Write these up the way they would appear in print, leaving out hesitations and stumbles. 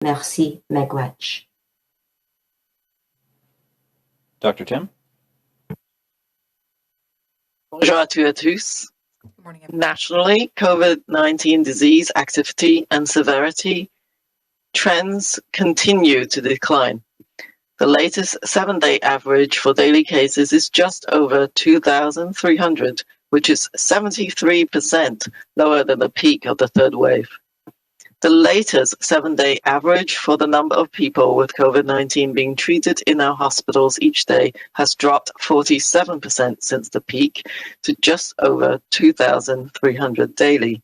Merci, miigwech. Dr. Tim? Bonjour à tous et à tous. Nationally, COVID-19 disease activity and severity trends continue to decline. The latest 7-day average for daily cases is just over 2,300, which is 73% lower than the peak of the third wave. The latest 7-day average for the number of people with COVID-19 being treated in our hospitals each day has dropped 47% since the peak to just over 2,300 daily.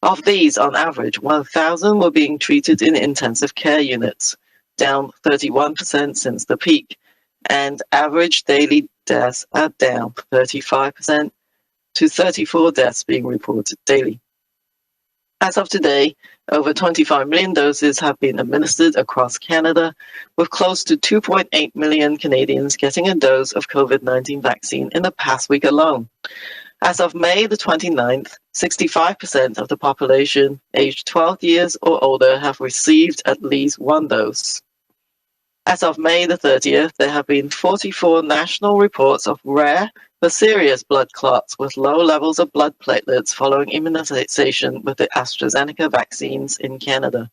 Of these, on average, 1,000 were being treated in intensive care units, down 31% since the peak, and average daily deaths are down 35% to 34 deaths being reported daily. As of today, over 25 million doses have been administered across Canada, with close to 2.8 million Canadians getting a dose of COVID-19 vaccine in the past week alone. As of May the 29th, 65% of the population aged 12 years or older have received at least one dose. As of May the 30th, there have been 44 national reports of rare but serious blood clots with low levels of blood platelets following immunization with the AstraZeneca vaccines in Canada.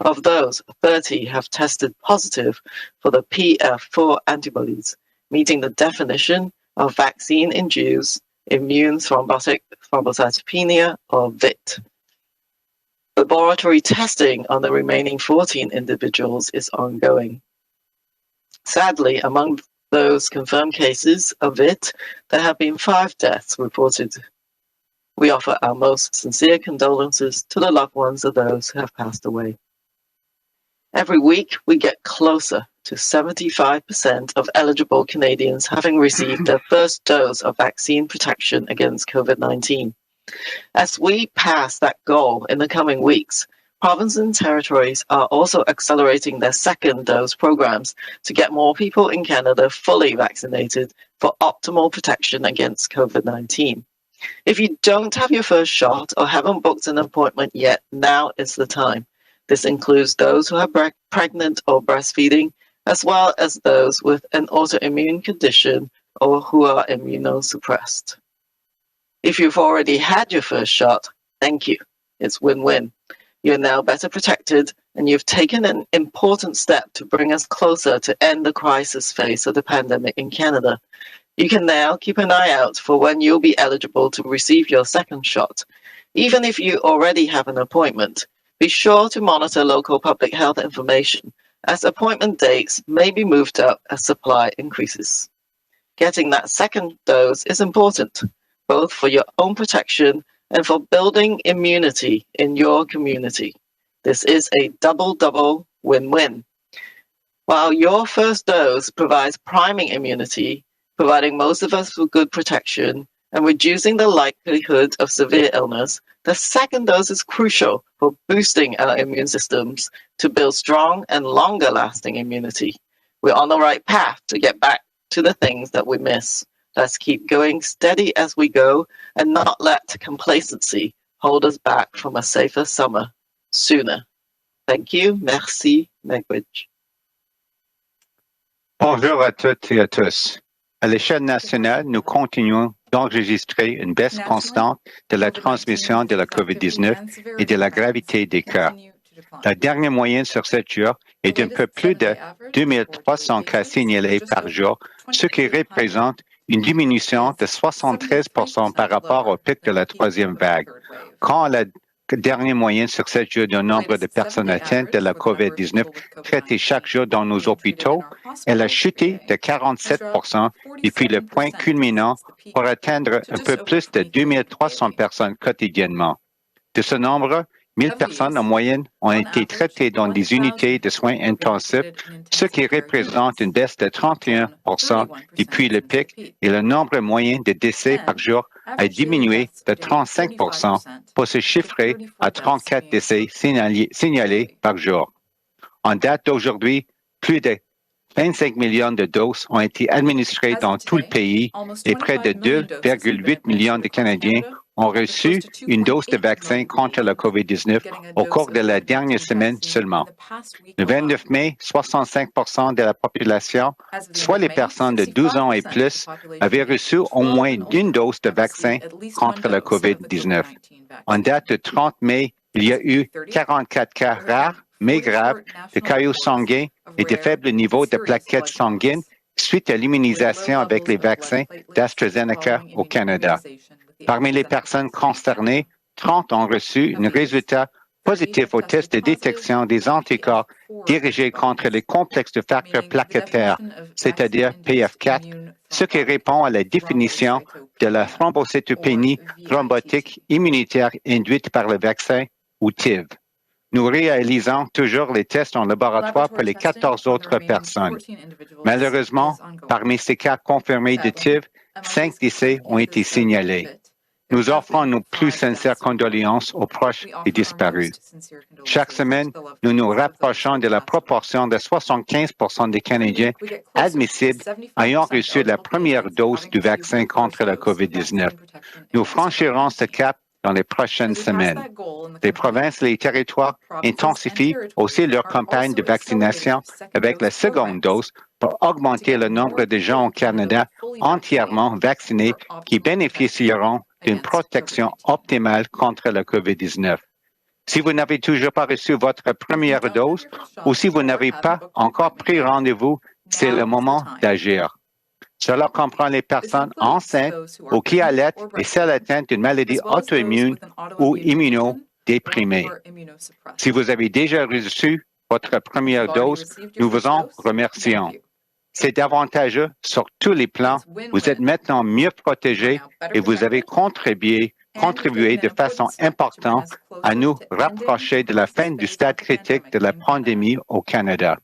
Of those, 30 have tested positive for the PF4 antibodies, meeting the definition of vaccine-induced immune thrombocytopenia, or VIT. Laboratory testing on the remaining 14 individuals is ongoing. Sadly, among those confirmed cases of it, there have been 5 deaths reported. We offer our most sincere condolences to the loved ones of those who have passed away. Every week, we get closer to 75% of eligible Canadians having received their first dose of vaccine protection against COVID-19. As we pass that goal in the coming weeks, provinces and territories are also accelerating their second dose programs to get more people in Canada fully vaccinated for optimal protection against COVID-19. If you don't have your first shot or haven't booked an appointment yet, now is the time. This includes those who are pregnant or breastfeeding, as well as those with an autoimmune condition or who are immunosuppressed. If you've already had your first shot, thank you. It's win-win. You're now better protected, and you've taken an important step to bring us closer to end the crisis phase of the pandemic in Canada. You can now keep an eye out for when you'll be eligible to receive your second shot. Even if you already have an appointment, be sure to monitor local public health information, as appointment dates may be moved up as supply increases. Getting that second dose is important, both for your own protection and for building immunity in your community. This is a double win-win. While your first dose provides priming immunity, providing most of us with good protection and reducing the likelihood of severe illness, the second dose is crucial for boosting our immune systems to build strong and longer-lasting immunity. We're on the right path to get back to the things that we miss. Let's keep going steady as we go and not let complacency hold us back from a safer summer sooner. Thank you. Merci. Miigwech. Bonjour à toutes et à tous. À l'échelle nationale, nous continuons d'enregistrer une baisse constante de la transmission de la COVID-19 et de la gravité des cas. La dernière moyenne sur 7 jours est d'un peu plus de 2300 cas signalés par jour, ce qui représente une diminution de 73% par rapport au pic de la troisième vague. Quand la dernière moyenne sur 7 jours du nombre de personnes atteintes de la COVID-19 traitées chaque jour dans nos hôpitaux, elle a chuté de 47% depuis le point culminant pour atteindre un peu plus de 2300 personnes quotidiennement. De ce nombre, 1000 personnes en moyenne ont été traitées dans des unités de soins intensifs, ce qui représente une baisse de 31% depuis le pic, et le nombre moyen de décès par jour a diminué de 35% pour se chiffrer à 34 décès signalés par jour. En date d'aujourd'hui, plus de 25 millions de doses ont été administrées dans tout le pays et près de 2,8 millions de Canadiens ont reçu une dose de vaccin contre la COVID-19 au cours de la dernière semaine seulement. Le 29 mai, 65 de la population, soit les personnes de 12 ans et plus, avaient reçu au moins une dose de vaccin contre la COVID-19. En date du 30 mai, il y a eu 44 cas rares, mais graves, de caillots sanguins et de faibles niveaux de plaquettes sanguines suite à l'immunisation avec les vaccins d'AstraZeneca au Canada. Parmi les personnes concernées, 30 ont reçu un résultat positif au test de détection des anticorps dirigés contre les complexes de facteurs plaquettaires, c'est-à-dire PF4, ce qui répond à la définition de la thrombocytopénie thrombotique immunitaire induite par le vaccin ou TIV. Nous réalisons toujours les tests en laboratoire pour les 14 autres personnes. Malheureusement, parmi ces cas confirmés de TIV, 5 décès ont été signalés. Nous offrons nos plus sincères condoléances aux proches des disparus. Chaque semaine, nous nous rapprochons de la proportion de 75 des Canadiens admissibles ayant reçu la première dose du vaccin contre la COVID-19. Nous franchirons ce cap dans les prochaines semaines. Les provinces et les territoires intensifient aussi leur campagne de vaccination avec la seconde dose pour augmenter le nombre de gens au Canada entièrement vaccinés qui bénéficieront d'une protection optimale contre la COVID-19. Si vous n'avez toujours pas reçu votre première dose ou si vous n'avez pas encore pris rendez-vous, c'est le moment d'agir. Cela comprend les personnes enceintes ou qui allaitent et celles atteintes d'une maladie auto-immune ou immunodéprimée. Si vous avez déjà reçu votre première dose, nous vous en remercions. C'est avantageux sur tous les plans. Vous êtes maintenant mieux protégés et vous avez contribué de façon importante à nous rapprocher de la fin du stade critique de la pandémie au Canada.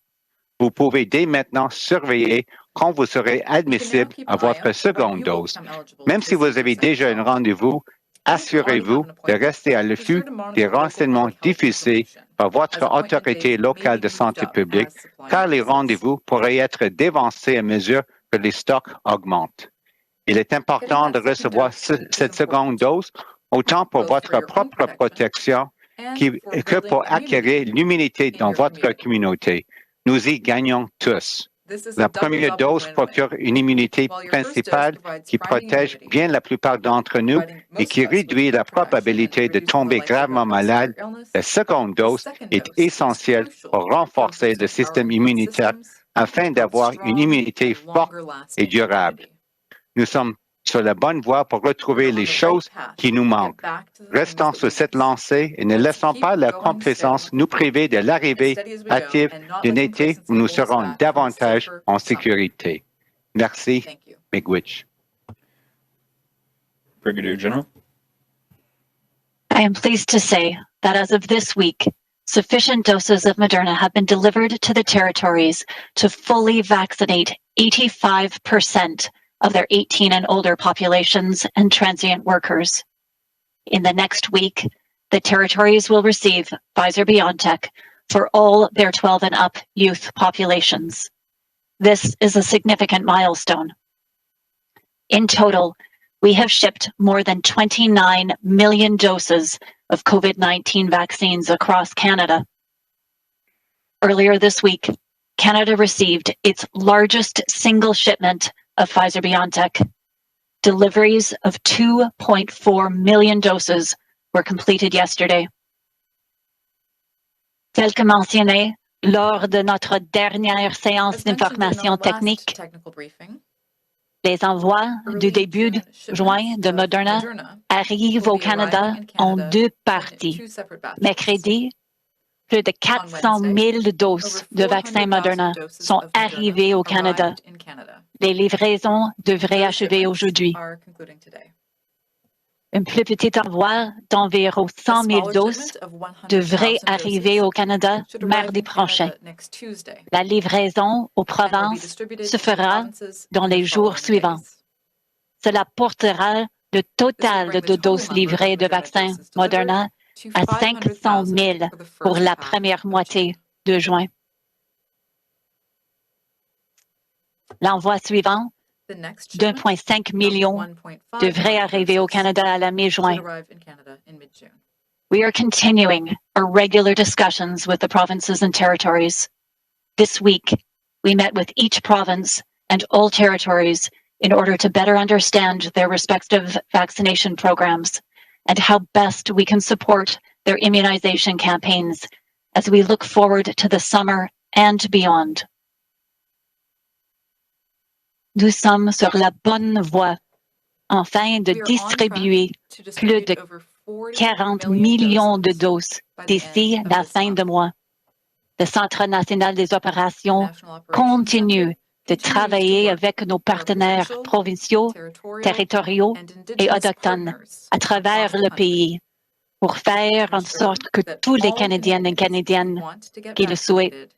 Vous pouvez dès maintenant surveiller quand vous serez admissible à votre seconde dose. Même si vous avez déjà un rendez-vous, assurez-vous de rester à l'affût des renseignements diffusés par votre autorité locale de santé publique, car les rendez-vous pourraient être dévancés à mesure que les stocks augmentent. Il est important de recevoir cette seconde dose autant pour votre propre protection que pour acquérir l'immunité dans votre communauté. Nous y gagnons tous. La première dose procure une immunité principale qui protège bien la plupart d'entre nous et qui réduit la probabilité de tomber gravement malade. La seconde dose est essentielle pour renforcer le système immunitaire afin d'avoir une immunité forte et durable. Nous sommes sur la bonne voie pour retrouver les choses qui nous manquent. Restons sur cette lancée et ne laissons pas la complaisance nous priver de l'arrivée hâtive d'un été où nous serons davantage en sécurité. Merci, Miigwech. Brigadier General. I am pleased to say that as of this week, sufficient doses of Moderna have been delivered to the territories to fully vaccinate 85% of their 18 and older populations and transient workers. In the next week, the territories will receive Pfizer-BioNTech for all their 12 and up youth populations. This is a significant milestone. In total, we have shipped more than 29 million doses of COVID-19 vaccines across Canada. Earlier this week, Canada received its largest single shipment of Pfizer-BioNTech. Deliveries of 2.4 million doses were completed yesterday. Tel que mentionné lors de notre dernière séance d'information technique, les envois du début de juin de Moderna arrivent au Canada en deux parties. Mercredi, plus de 400 000 doses de vaccin Moderna sont arrivées au Canada. Les livraisons devraient achever aujourd'hui. Un plus petit envoi d'environ 100 000 doses devrait arriver au Canada mardi prochain. La livraison aux provinces se fera dans les jours suivants. Cela portera le total de doses livrées de vaccins Moderna à 500 000 pour la première moitié de juin. L'envoi suivant d'1,5 million devrait arriver au Canada à la mi-juin. We are continuing our regular discussions with the provinces and territories. This week, we met with each province and all territories in order to better understand their respective vaccination programs and how best we can support their immunization campaigns as we look forward to the summer and beyond. Nous sommes sur la bonne voie, enfin, de distribuer plus de 40 millions de doses d'ici la fin du mois. Le Centre national des opérations continue de travailler avec nos partenaires provinciaux, territoriaux et autochtones à travers le pays pour faire en sorte que tous les Canadiens et Canadiennes qui le souhaitent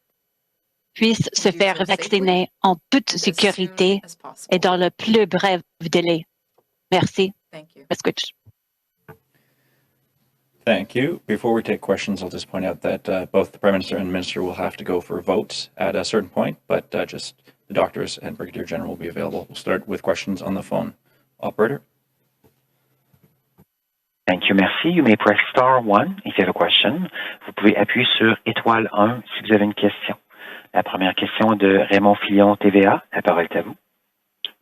puissent se faire vacciner en toute sécurité et dans le plus bref délai. Merci. Thank you. Before we take questions, I'll just point out that both the Prime Minister and Minister will have to go for votes at a certain point, but just the doctors and Brigadier General will be available. We'll start with questions on the phone. Operator. Thank you, merci. You may press star 1 if you have a question. Vous pouvez appuyer sur étoile 1 si vous avez une question. La première question de Raymond Fillon, TVA. La parole est à vous.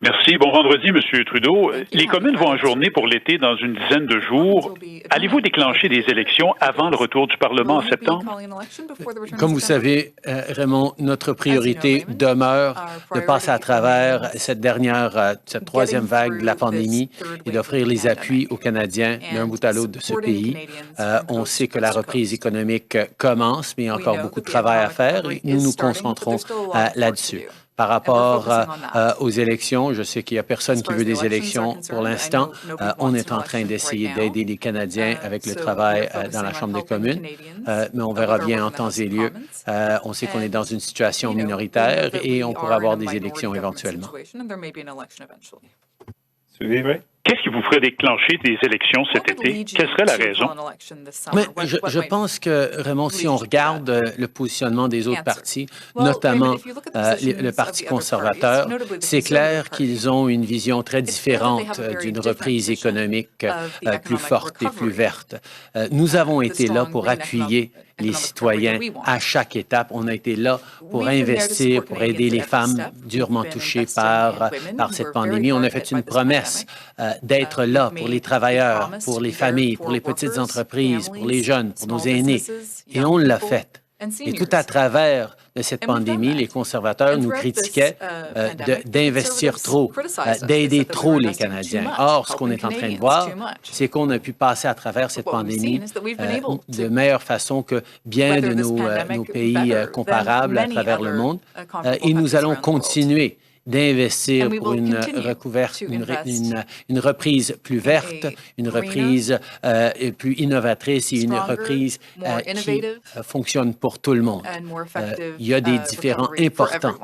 Merci. Bon vendredi, M. Trudeau. Les communes vont en journée pour l'été dans une dizaine de jours. Allez-vous déclencher des élections avant le retour du Parlement en septembre? Comme vous savez, Raymond, notre priorité demeure de passer à travers cette troisième vague de la pandémie et d'offrir les appuis aux Canadiens d'un bout à l'autre de ce pays. On sait que la reprise économique commence, mais il y a encore beaucoup de travail à faire et nous nous concentrons là-dessus. Par rapport aux élections, je sais qu'il n'y a personne qui veut des élections pour l'instant. On est en train d'essayer d'aider les Canadiens avec le travail dans la Chambre des communes, mais on verra bien en temps et lieu. On sait qu'on est dans une situation minoritaire et on pourra avoir des élections éventuellement. Qu'est-ce qui vous ferait déclencher des élections cet été? Quelle serait la raison? Mais je pense que, Raymond, si on regarde le positionnement des autres partis, notamment le Parti conservateur, c'est clair qu'ils ont une vision très différente d'une reprise économique plus forte et plus verte. Nous avons été là pour appuyer les citoyens à chaque étape. On a été là pour investir, pour aider les femmes durement touchées par cette pandémie. On a fait une promesse d'être là pour les travailleurs, pour les familles, pour les petites entreprises, pour les jeunes, pour nos aînés. Et on l'a fait. Et tout à travers de cette pandémie, les conservateurs nous critiquaient d'investir trop, d'aider trop les Canadiens. Or, ce qu'on est en train de voir, c'est qu'on a pu passer à travers cette pandémie de meilleure façon que bien de nos pays comparables à travers le monde. Et nous allons continuer d'investir pour une reprise plus verte, une reprise plus innovatrice et une reprise qui fonctionne pour tout le monde. Il y a des différends importants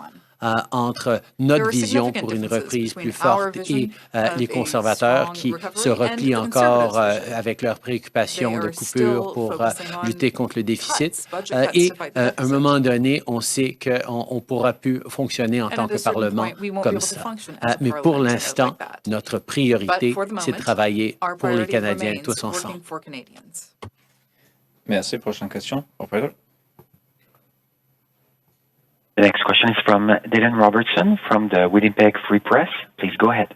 entre notre vision pour une reprise plus forte et les conservateurs qui se replient encore avec leurs préoccupations de coupure pour lutter contre le déficit. Et à un moment donné, on sait qu'on ne pourra plus fonctionner en tant que Parlement comme ça. Mais pour l'instant, notre priorité, c'est de travailler pour les Canadiens tous ensemble. Merci. Prochaine question. Operator. The next question is from Dylan Robertson from the Winnipeg Free Press. Please go ahead.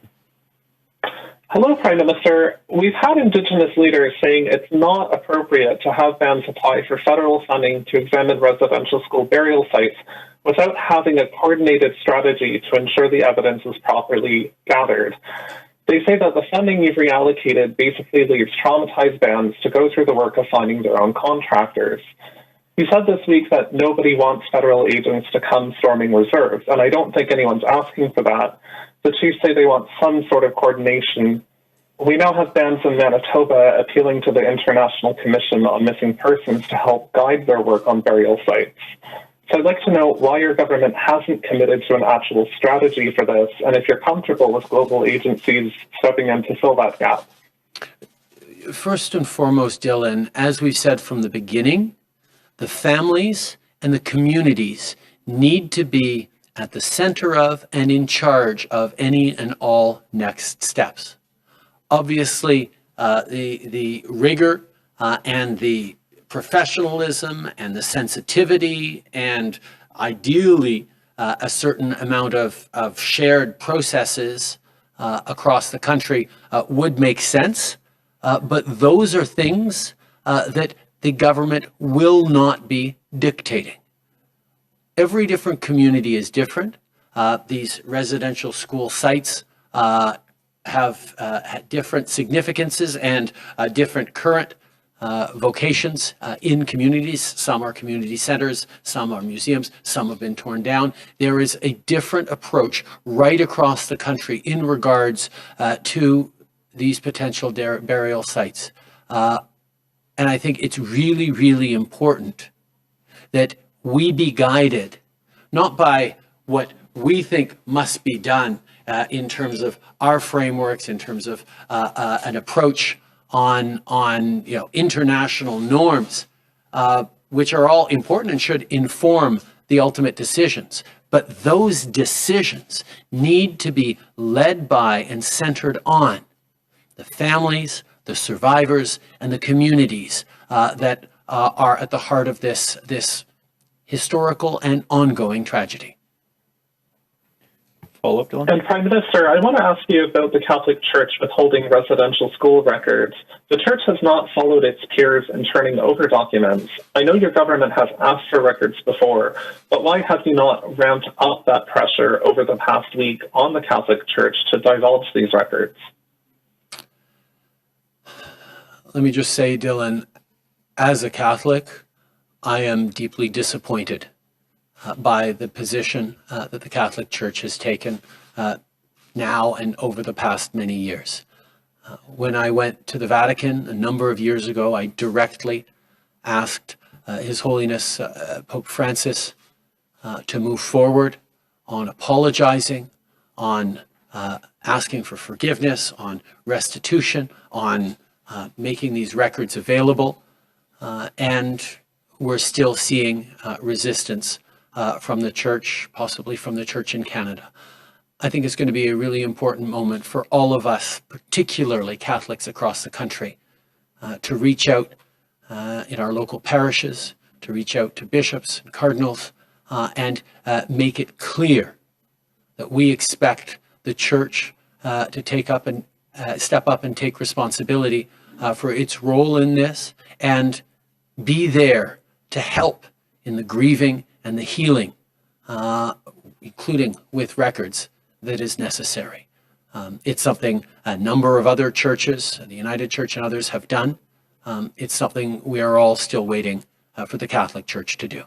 Hello, Prime Minister. We've had Indigenous leaders saying it's not appropriate to have bands apply for federal funding to examine residential school burial sites without having a coordinated strategy to ensure the evidence is properly gathered. They say that the funding you've reallocated basically leaves traumatized bands to go through the work of finding their own contractors. You said this week that nobody wants federal agents to come storming reserves, and I don't think anyone's asking for that. The chiefs say they want some sort of coordination. We now have bands in Manitoba appealing to the International Commission on Missing Persons to help guide their work on burial sites. So I'd like to know why your government hasn't committed to an actual strategy for this, and if you're comfortable with global agencies stepping in to fill that gap. First and foremost, Dylan, as we've said from the beginning, the families and the communities need to be at the center of and in charge of any and all next steps. Obviously, the rigor and the professionalism and the sensitivity and ideally a certain amount of shared processes across the country would make sense. But those are things that the government will not be dictating. Every different community is different. These residential school sites have different significances and different current vocations in communities. Some are community centers, some are museums, some have been torn down. There is a different approach right across the country in regards to these potential burial sites. And I think it's really, really important that we be guided not by what we think must be done in terms of our frameworks, in terms of an approach on international norms, which are all important and should inform the ultimate decisions. But those decisions need to be led by and centered on the families, the survivors, and the communities that are at the heart of this historical and ongoing tragedy. Follow-up, Dylan? And Prime Minister, I want to ask you about the Catholic Church withholding residential school records. The Church has not followed its peers in turning over documents. I know your government has asked for records before, but why have you not ramped up that pressure over the past week on the Catholic Church to divulge these records? Let me just say, Dylan, as a Catholic, I am deeply disappointed by the position that the Catholic Church has taken now and over the past many years. When I went to the Vatican a number of years ago, I directly asked His Holiness Pope Francis to move forward on apologizing, on asking for forgiveness, on restitution, on making these records available, and we're still seeing resistance from the Church, possibly from the Church in Canada. I think it's going to be a really important moment for all of us, particularly Catholics across the country, to reach out in our local parishes, to reach out to bishops and cardinals, and make it clear that we expect the Church to take up and step up and take responsibility for its role in this and be there to help in the grieving and the healing, including with records, that is necessary. It's something a number of other churches, the United Church and others, have done. It's something we are all still waiting for the Catholic Church to do.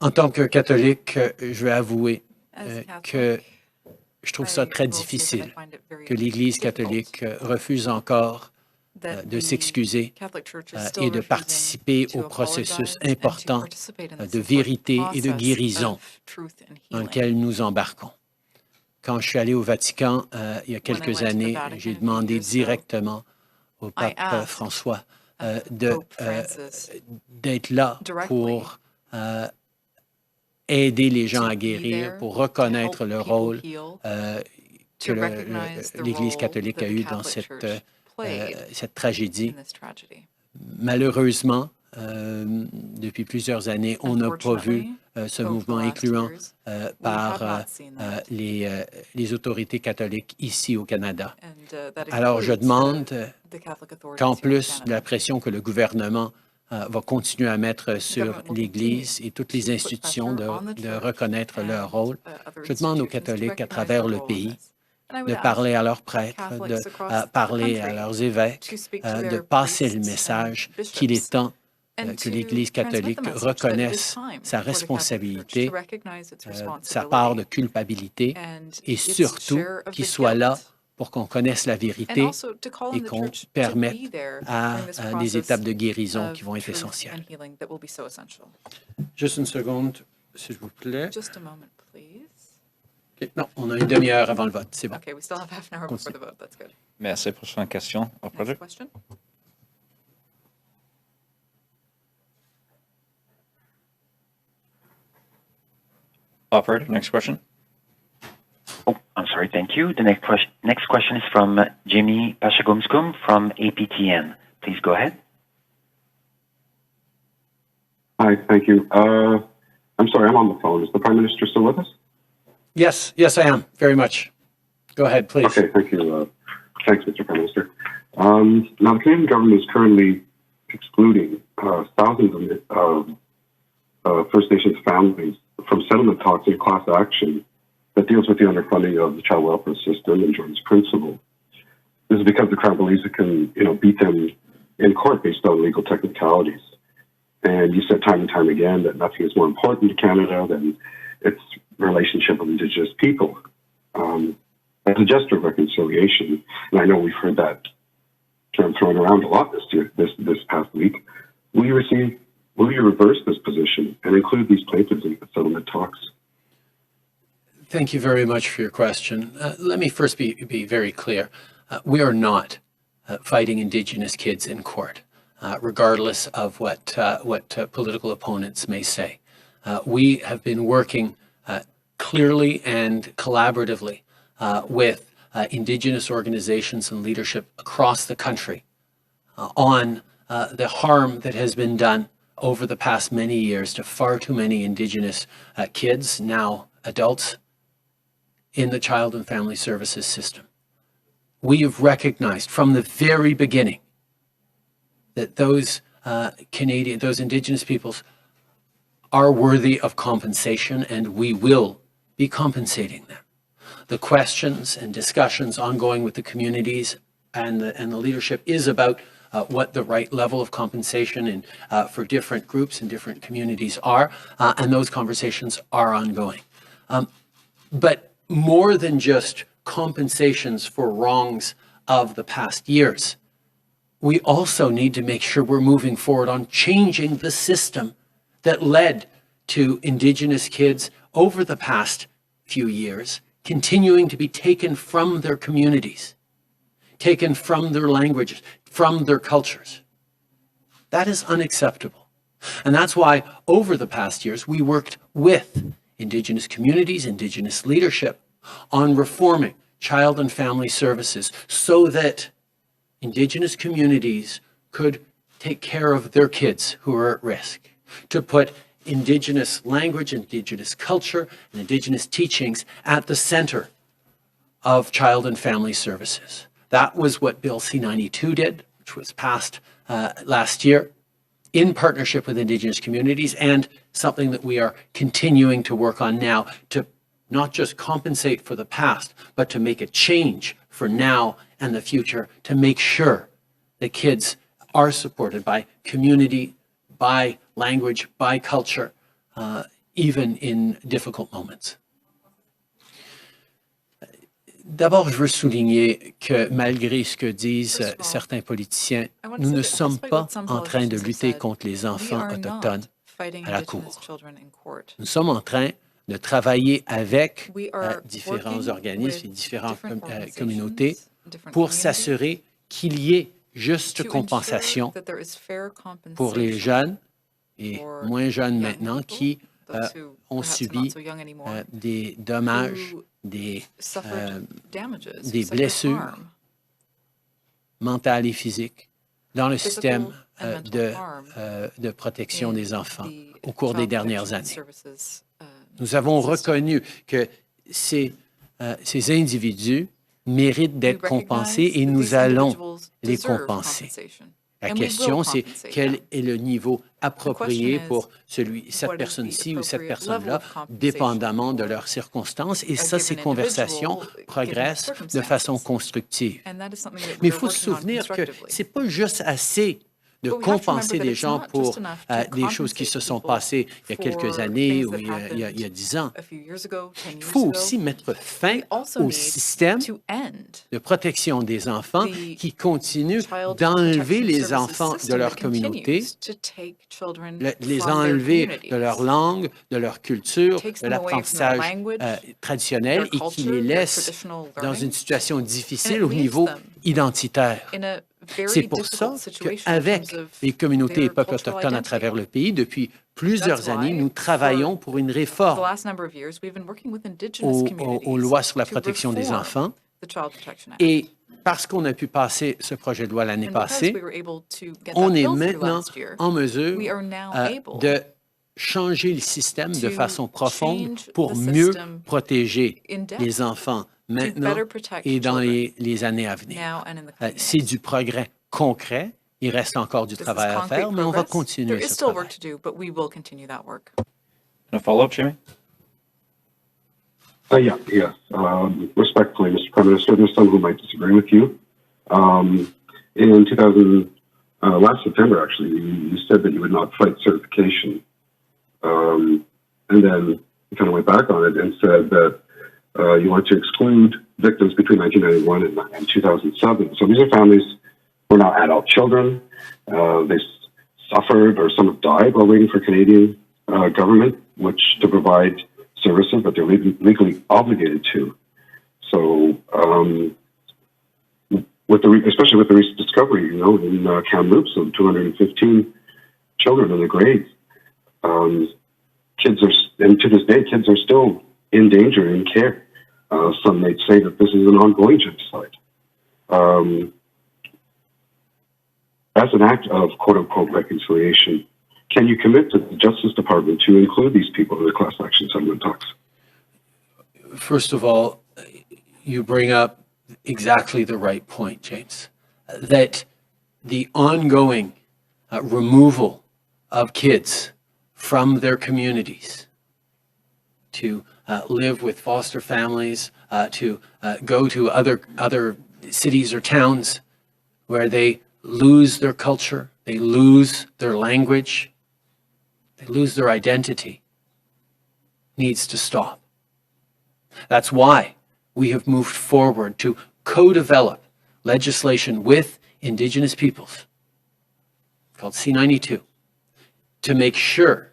En tant que catholique, je vais avouer que je trouve ça très difficile que l'Église catholique refuse encore de s'excuser et de participer au processus important de vérité et de guérison dans lequel nous embarquons. Quand je suis allé au Vatican il y a quelques années, j'ai demandé directement au pape François d'être là pour aider les gens à guérir, pour reconnaître le rôle que l'Église catholique a eu dans cette tragédie. Malheureusement, depuis plusieurs années, on n'a pas vu ce mouvement incluant par les autorités catholiques ici au Canada. Alors, je demande qu'en plus de la pression que le gouvernement va continuer à mettre sur l'Église et toutes les institutions de reconnaître leur rôle, je demande aux catholiques à travers le pays de parler à leurs prêtres, de parler à leurs évêques, de passer le message qu'il est temps que l'Église catholique reconnaisse sa responsabilité, sa part de culpabilité, et surtout qu'il soit là pour qu'on connaisse la vérité et qu'on permette à des étapes de guérison qui vont être essentielles. Juste une seconde, s'il vous plaît. Okay, non, on a une demi-heure avant le vote, c'est bon. Okay, we still have half an hour before the vote. That's good. Merci. Prochaine question. Next question. Operator, next question. Oh, I'm sorry, thank you. The next question is from Jimmy Pashagumskum from APTN. Please go ahead. Hi, thank you. I'm sorry, I'm on the phone. Is the Prime Minister still with us? Yes, I am, very much. Go ahead, please. Okay, thank you. Thanks, Mr. Prime Minister. Now, the Canadian government is currently excluding thousands of First Nations families from settlement talks in class action that deals with the underfunding of the child welfare system and Jordan's principle. This is because the Crown believes it can, beat them in court based on legal technicalities. And you said time and time again that nothing is more important to Canada than its relationship with Indigenous people. As a gesture of reconciliation, and I know we've heard that term thrown around a lot this past week, will you reverse this position and include these plaintiffs in the settlement talks? Thank you very much for your question. Let me first be very clear. We are not fighting Indigenous kids in court, regardless of what political opponents may say. We have been working clearly and collaboratively with Indigenous organizations and leadership across the country on the harm that has been done over the past many years to far too many Indigenous kids, now adults, in the Child and Family Services system. We have recognized from the very beginning that those Indigenous peoples are worthy of compensation, and we will be compensating them. The questions and discussions ongoing with the communities and the leadership is about what the right level of compensation for different groups and different communities are, and those conversations are ongoing. But more than just compensations for wrongs of the past years, we also need to make sure we're moving forward on changing the system that led to Indigenous kids over the past few years continuing to be taken from their communities, taken from their languages, from their cultures. That is unacceptable. And that's why over the past years, we worked with Indigenous communities, Indigenous leadership on reforming child and family services so that Indigenous communities could take care of their kids who are at risk, to put Indigenous language, Indigenous culture, and Indigenous teachings at the center of child and family services. That was what Bill C-92 did, which was passed last year in partnership with Indigenous communities, and something that we are continuing to work on now to not just compensate for the past, but to make a change for now and the future to make sure that kids are supported by community, by language, by culture, even in difficult moments. D'abord, je veux souligner que malgré ce que disent certains politiciens, nous ne sommes pas en train de lutter contre les enfants autochtones à la Cour. Nous sommes en train de travailler avec différents organismes et différentes communautés pour s'assurer qu'il y ait juste compensation pour les jeunes et moins jeunes maintenant qui ont subi des dommages, des blessures mentales et physiques dans le système de protection des enfants au cours des dernières années. Nous avons reconnu que ces individus méritent d'être compensés et nous allons les compenser. La question, c'est quel est le niveau approprié pour cette personne-ci ou cette personne-là, dépendamment de leurs circonstances. Et ça, ces conversations progressent de façon constructive. Mais il faut se souvenir que ce n'est pas juste assez de compenser des gens pour des choses qui se sont passées il y a quelques années ou il y a 10 ans. Il faut aussi mettre fin au système de protection des enfants qui continue d'enlever les enfants de leur communauté, les enlever de leur langue, de leur culture, de l'apprentissage traditionnel et qui les laisse dans une situation difficile au niveau identitaire. C'est pour ça qu'avec les communautés et peuples autochtones à travers le pays, depuis plusieurs années, nous travaillons pour une réforme aux lois sur la protection des enfants. Et parce qu'on a pu passer ce projet de loi l'année passée, on est maintenant en mesure de changer le système de façon profonde pour mieux protéger les enfants maintenant et dans les années à venir. C'est du progrès concret. Il reste encore du travail à faire, mais on va continuer ce travail. A follow-up, Jimmy? Yes. Respectfully, Mr. Prime Minister, there's some who might disagree with you. In last September, actually, you said that you would not fight certification. And then you kind of went back on it and said that you want to exclude victims between 1991 and 2007. So these are families who are now adult children. They suffered or some have died while waiting for Canadian government, which to provide services that they're legally obligated to. So, especially with the recent discovery, in Kamloops of 215 children in the grave, and to this day, kids are still in danger in care. Some may say that this is an ongoing genocide. As an act of quote-unquote reconciliation, can you commit to the Justice Department to include these people in the class action settlement talks? First of all, you bring up exactly the right point, James, that the ongoing removal of kids from their communities to live with foster families, to go to other cities or towns where they lose their culture, they lose their language, they lose their identity, needs to stop. That's why we have moved forward to co-develop legislation with Indigenous peoples called C-92 to make sure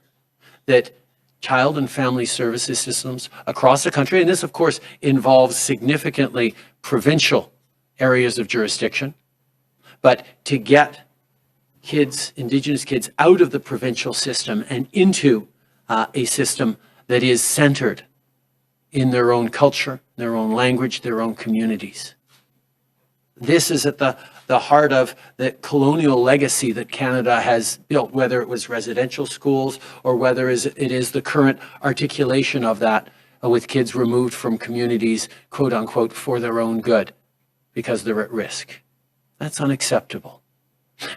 that child and family services systems across the country, and this of course involves significantly provincial areas of jurisdiction, but to get kids, Indigenous kids, out of the provincial system and into a system that is centered in their own culture, their own language, their own communities. This is at the heart of the colonial legacy that Canada has built, whether it was residential schools or whether it is the current articulation of that with kids removed from communities, quote unquote, for their own good because they're at risk. That's unacceptable.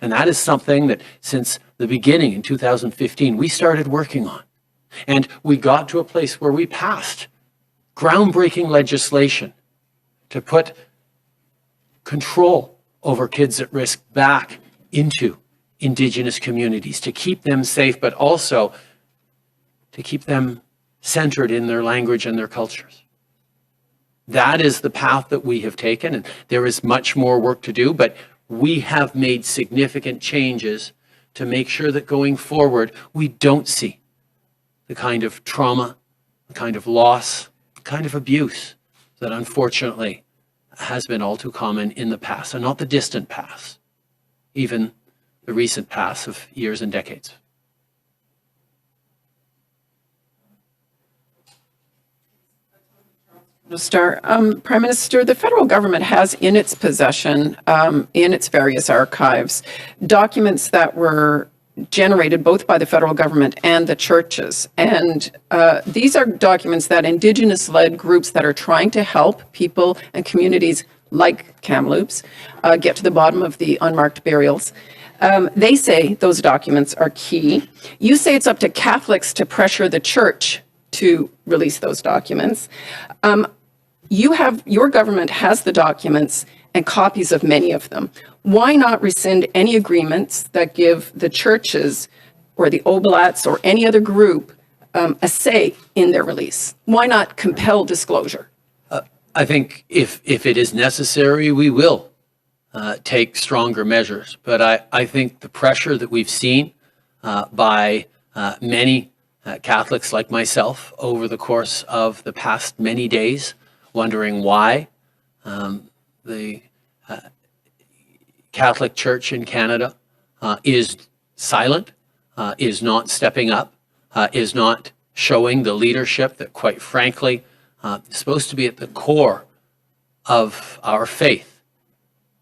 And that is something that since the beginning in 2015, we started working on. And we got to a place where we passed groundbreaking legislation to put control over kids at risk back into Indigenous communities, to keep them safe, but also to keep them centered in their language and their cultures. That is the path that we have taken, and there is much more work to do, but we have made significant changes to make sure that going forward, we don't see the kind of trauma, the kind of loss, the kind of abuse that unfortunately has been all too common in the past, and not the distant past, even the recent past of years and decades. Prime Minister, the federal government has in its possession, in its various archives, documents that were generated both by the federal government and the churches. And these are documents that Indigenous-led groups that are trying to help people and communities like Kamloops get to the bottom of the unmarked burials. They say those documents are key. You say it's up to Catholics to pressure the church to release those documents. Your government has the documents and copies of many of them. Why not rescind any agreements that give the churches or the Oblats or any other group a say in their release? Why not compel disclosure? I think if it is necessary, we will take stronger measures. But I think the pressure that we've seen by many Catholics like myself over the course of the past many days, wondering why the Catholic Church in Canada is silent, is not stepping up is not showing the leadership that, quite frankly, is supposed to be at the core of our faith,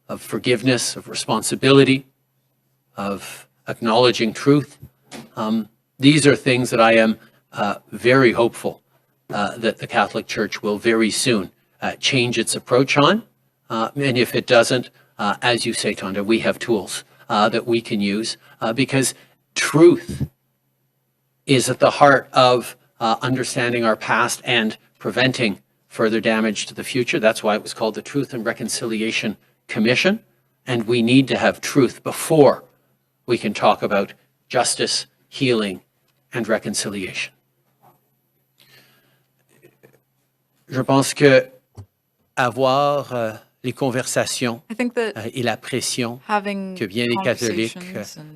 of forgiveness, of responsibility, of acknowledging truth. These are things that I am very hopeful that the Catholic Church will very soon change its approach on. And if it doesn't, as you say, Tonda, we have tools that we can use because truth is at the heart of understanding our past and preventing further damage to the future. That's why it was called the Truth and Reconciliation Commission. And we need to have truth before we can talk about justice, healing, and reconciliation. Je pense que avoir les conversations et la pression que bien les catholiques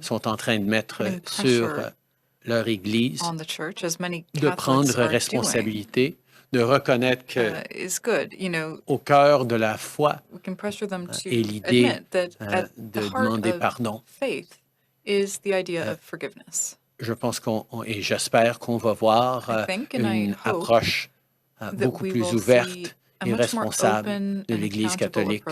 sont en train de mettre sur leur Église, de prendre responsabilité, de reconnaître que au cœur de la foi est l'idée de demander pardon. Je pense et j'espère qu'on va voir une approche beaucoup plus ouverte et responsable de l'Église catholique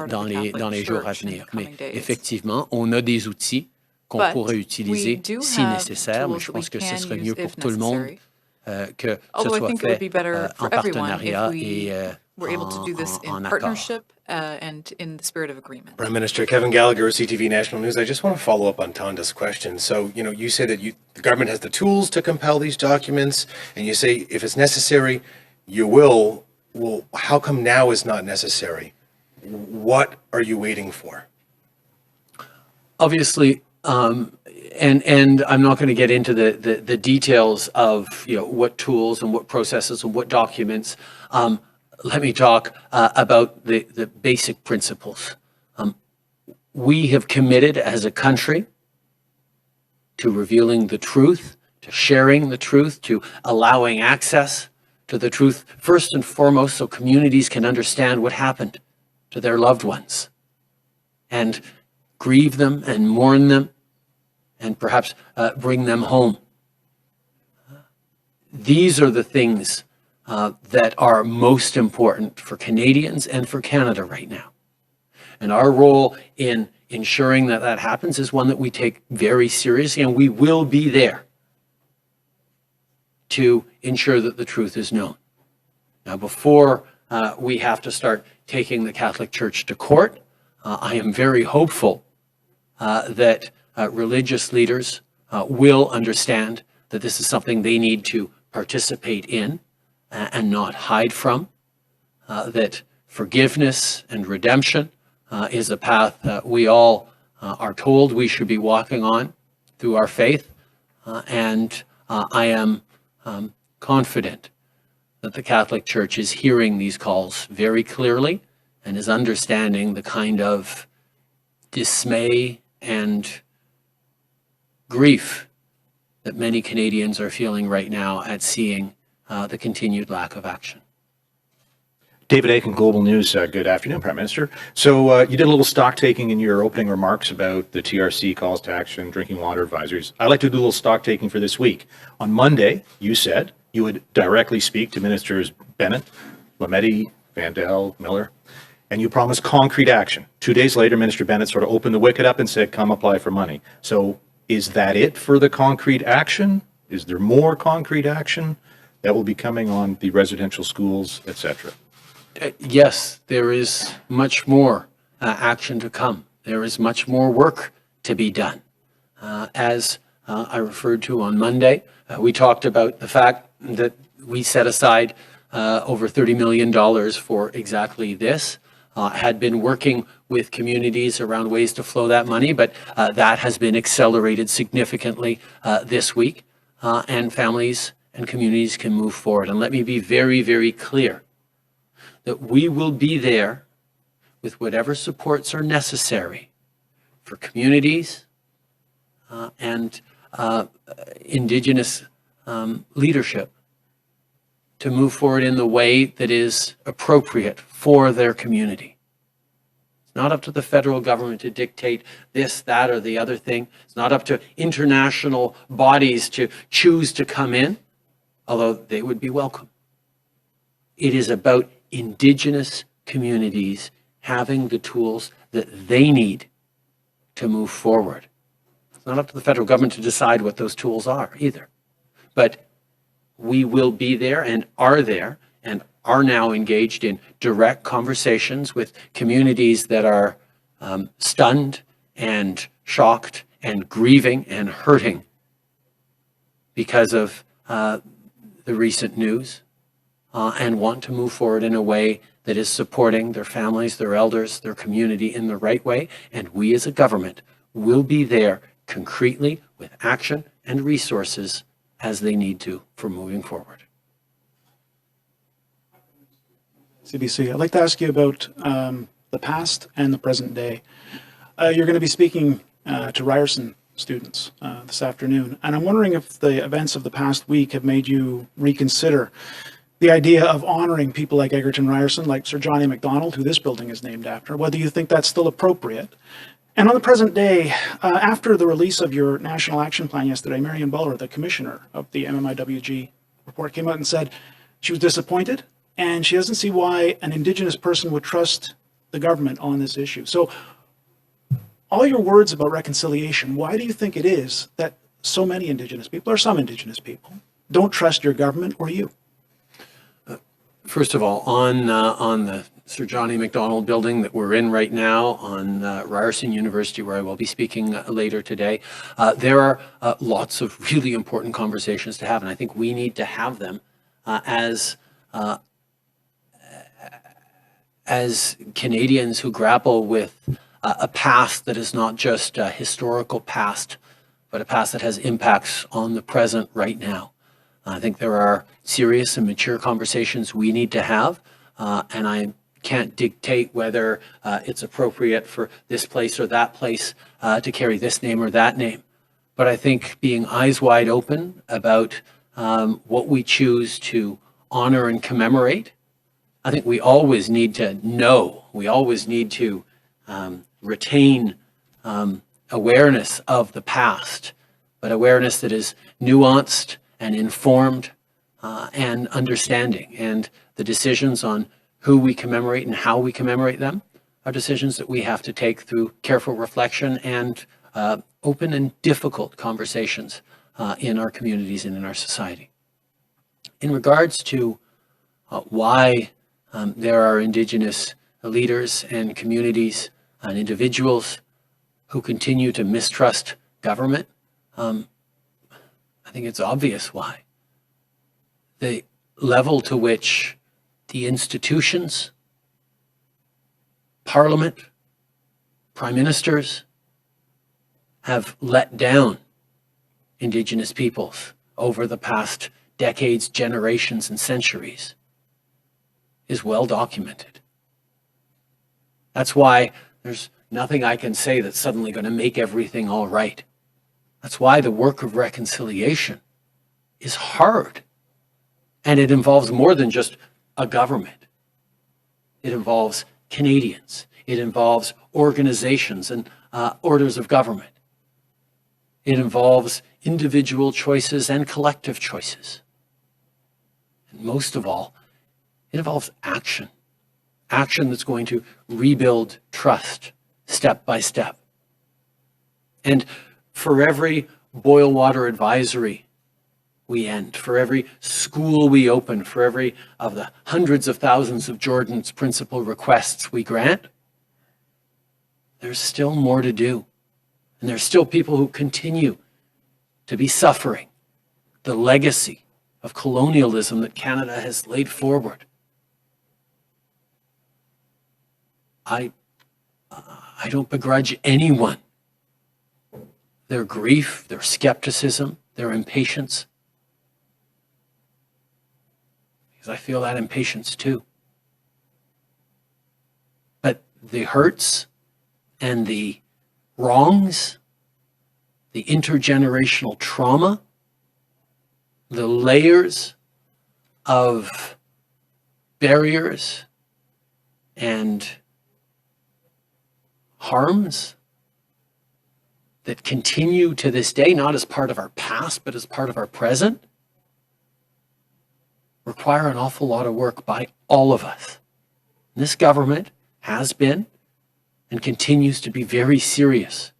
dans les jours à venir. Mais effectivement, on a des outils qu'on pourrait utiliser si nécessaire, mais je pense que ce serait mieux pour tout le monde que ce soit fait en partenariat et en accord. And in the spirit of agreement. Prime Minister Kevin Gallagher, CTV National News. I just want to follow up on Tonda's question. So, you say that the government has the tools to compel these documents, and you say if it's necessary, you will. Well, how come now is not necessary? What are you waiting for? Obviously, and I'm not going to get into the details of what tools and what processes and what documents. Let me talk about the basic principles. We have committed as a country to revealing the truth, to sharing the truth, to allowing access to the truth, first and foremost, so communities can understand what happened to their loved ones and grieve them and mourn them and perhaps bring them home. These are the things that are most important for Canadians and for Canada right now. And our role in ensuring that that happens is one that we take very seriously, and we will be there to ensure that the truth is known. Now, before we have to start taking the Catholic Church to court, I am very hopeful that religious leaders will understand that this is something they need to participate in and not hide from, that forgiveness and redemption is a path that we all are told we should be walking on through our faith. And I am confident that the Catholic Church is hearing these calls very clearly and is understanding the kind of dismay and grief that many Canadians are feeling right now at seeing the continued lack of action. David Aiken, Global News. Good afternoon, Prime Minister. So you did a little stock taking in your opening remarks about the TRC calls to action, drinking water advisories. I'd like to do a little stock taking for this week. On Monday, you said you would directly speak to Ministers Bennett, Lametti, Vandal, Miller, and you promised concrete action. 2 days later, Minister Bennett sort of opened the wicket up and said, come apply for money. So is that it for the concrete action? Is there more concrete action that will be coming on the residential schools, etc.? Yes, there is much more action to come. There is much more work to be done. As I referred to on Monday, we talked about the fact that we set aside over $30 million for exactly this. Had been working with communities around ways to flow that money, but that has been accelerated significantly this week, and families and communities can move forward. And let me be very, very clear that we will be there with whatever supports are necessary for communities and Indigenous leadership to move forward in the way that is appropriate for their community. It's not up to the federal government to dictate this, that, or the other thing. It's not up to international bodies to choose to come in, although they would be welcome. It is about Indigenous communities having the tools that they need to move forward. It's not up to the federal government to decide what those tools are either. But we will be there and are now engaged in direct conversations with communities that are stunned and shocked and grieving and hurting because of the recent news, and want to move forward in a way that is supporting their families, their elders, their community in the right way. And we as a government will be there concretely with action and resources as they need to for moving forward. CBC, I'd like to ask you about the past and the present day. You're going to be speaking to Ryerson students this afternoon, and I'm wondering if the events of the past week have made you reconsider the idea of honoring people like Egerton Ryerson, like Sir John A. Macdonald, who this building is named after, whether you think that's still appropriate. And on the present day, after the release of your National Action Plan yesterday, Marion Buller, the commissioner of the MMIWG report, came out and said she was disappointed, and she doesn't see why an Indigenous person would trust the government on this issue. So all your words about reconciliation, why do you think it is that so many Indigenous people, or some Indigenous people, don't trust your government or you? First of all, on the Sir John A. Macdonald building that we're in right now, on Ryerson University, where I will be speaking later today, there are lots of really important conversations to have, and I think we need to have them as Canadians who grapple with a past that is not just a historical past, but a past that has impacts on the present right now. I think there are serious and mature conversations we need to have, and I can't dictate whether it's appropriate for this place or that place to carry this name or that name. But I think being eyes wide open about what we choose to honor and commemorate, I think we always need to know, we always need to retain awareness of the past, but awareness that is nuanced and informed and understanding. And the decisions on who we commemorate and how we commemorate them are decisions that we have to take through careful reflection and open and difficult conversations in our communities and in our society. In regards to why there are Indigenous leaders and communities and individuals who continue to mistrust government, I think it's obvious why. The level to which the institutions, Parliament, Prime Ministers have let down Indigenous peoples over the past decades, generations, and centuries is well documented. That's why there's nothing I can say that's suddenly going to make everything all right. That's why the work of reconciliation is hard. And it involves more than just a government. It involves Canadians. It involves organizations and orders of government. It involves individual choices and collective choices. And most of all, it involves action. Action that's going to rebuild trust step by step. And for every boil water advisory we end, for every school we open, for every of the hundreds of thousands of Jordan's principal requests we grant, there's still more to do. And there's still people who continue to be suffering the legacy of colonialism that Canada has laid forward. I don't begrudge anyone their grief, their skepticism, their impatience, because I feel that impatience too. But the hurts and the wrongs, the intergenerational trauma, the layers of barriers and harms that continue to this day, not as part of our past, but as part of our present, require an awful lot of work by all of us. This government has been and continues to be very serious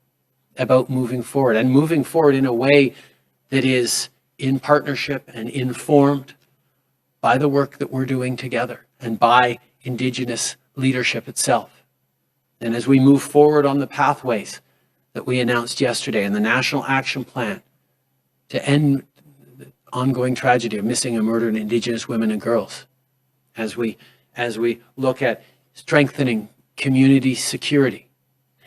about moving forward, and moving forward in a way that is in partnership and informed by the work that we're doing together and by Indigenous leadership itself. And as we move forward on the pathways that we announced yesterday in the National Action Plan to end the ongoing tragedy of missing and murdered Indigenous women and girls, as we look at strengthening community security,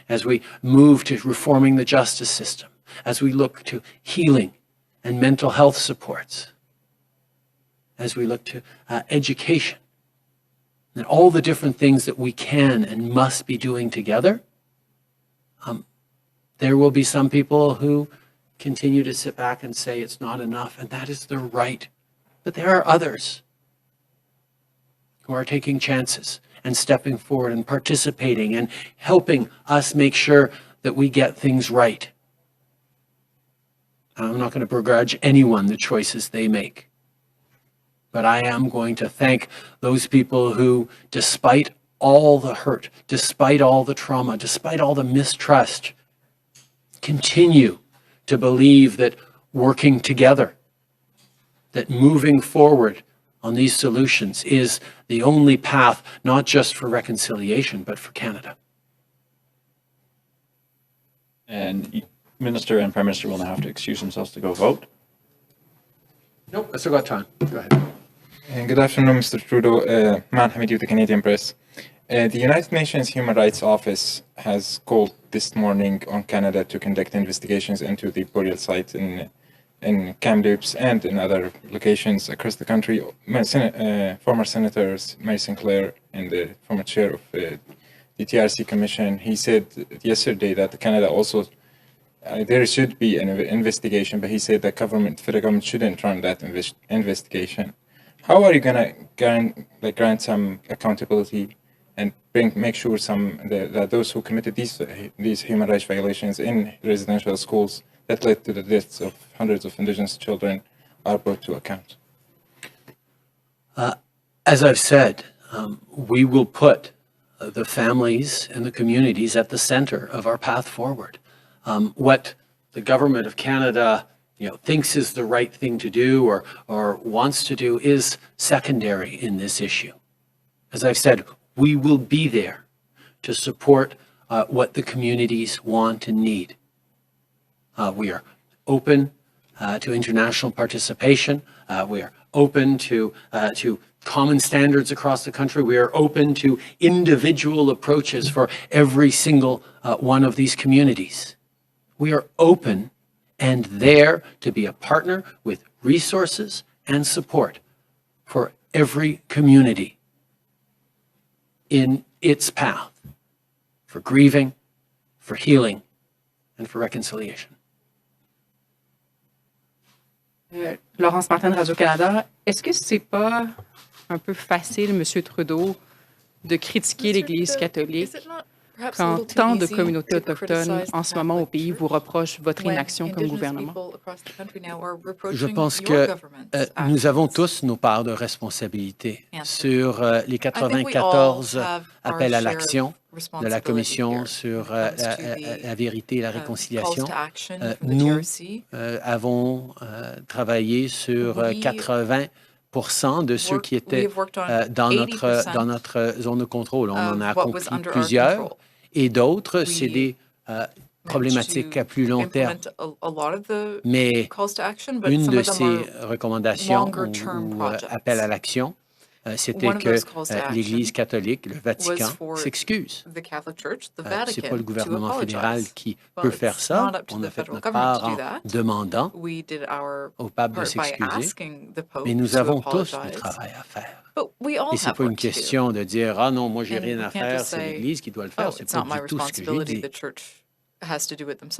as we move to reforming the justice system, as we look to healing and mental health supports, as we look to education, and all the different things that we can and must be doing together, there will be some people who continue to sit back and say it's not enough, and that is their right. But there are others who are taking chances and stepping forward and participating and helping us make sure that we get things right. I'm not going to begrudge anyone the choices they make. But I am going to thank those people who, despite all the hurt, despite all the trauma, despite all the mistrust, continue to believe that working together, that moving forward on these solutions is the only path, not just for reconciliation, but for Canada. And Minister and Prime Minister will now have to excuse themselves to go vote. Nope, I still got time. Go ahead. And good afternoon, Mr. Trudeau. Man Hamidi with the Canadian Press. The United Nations Human Rights Office has called this morning on Canada to conduct investigations into the burial sites in Kamloops and in other locations across the country. Former Senators Mary Sinclair and the former chair of the TRC Commission, he said yesterday that Canada also, there should be an investigation, but he said that federal government shouldn't run that investigation. How are you going to grant some accountability and make sure that those who committed these human rights violations in residential schools that led to the deaths of hundreds of Indigenous children are brought to account? As I've said, we will put the families and the communities at the center of our path forward. What the government of Canada thinks is the right thing to do or wants to do is secondary in this issue. As I've said, we will be there to support what the communities want and need. We are open to international participation. We are open to common standards across the country. We are open to individual approaches for every single one of these communities. We are open and there to be a partner with resources and support for every community in its path for grieving, for healing, and for reconciliation. Laurence Martin, Radio-Canada. Est-ce que c'est pas un peu facile, M. Trudeau, de critiquer l'Église catholique quand tant de communautés autochtones en ce moment au pays vous reprochent votre inaction comme gouvernement? Je pense que nous avons tous nos parts de responsabilité sur les 94 appels à l'action de la Commission sur la vérité et la réconciliation. Nous avons travaillé sur 80% de ceux qui étaient dans notre zone de contrôle. On en a accompli plusieurs et d'autres, c'est des problématiques à plus long terme. Mais une de ces recommandations ou appels à l'action, c'était que l'Église catholique, le Vatican, s'excuse. Ce n'est pas le gouvernement fédéral qui peut faire ça. On a fait notre part en demandant au pape de s'excuser. Mais nous avons tous du travail à faire. Et ce n'est pas une question de dire « Ah non, moi, j'ai rien à faire, c'est l'Église qui doit le faire. » Ce n'est pas du tout ce que j'ai dit.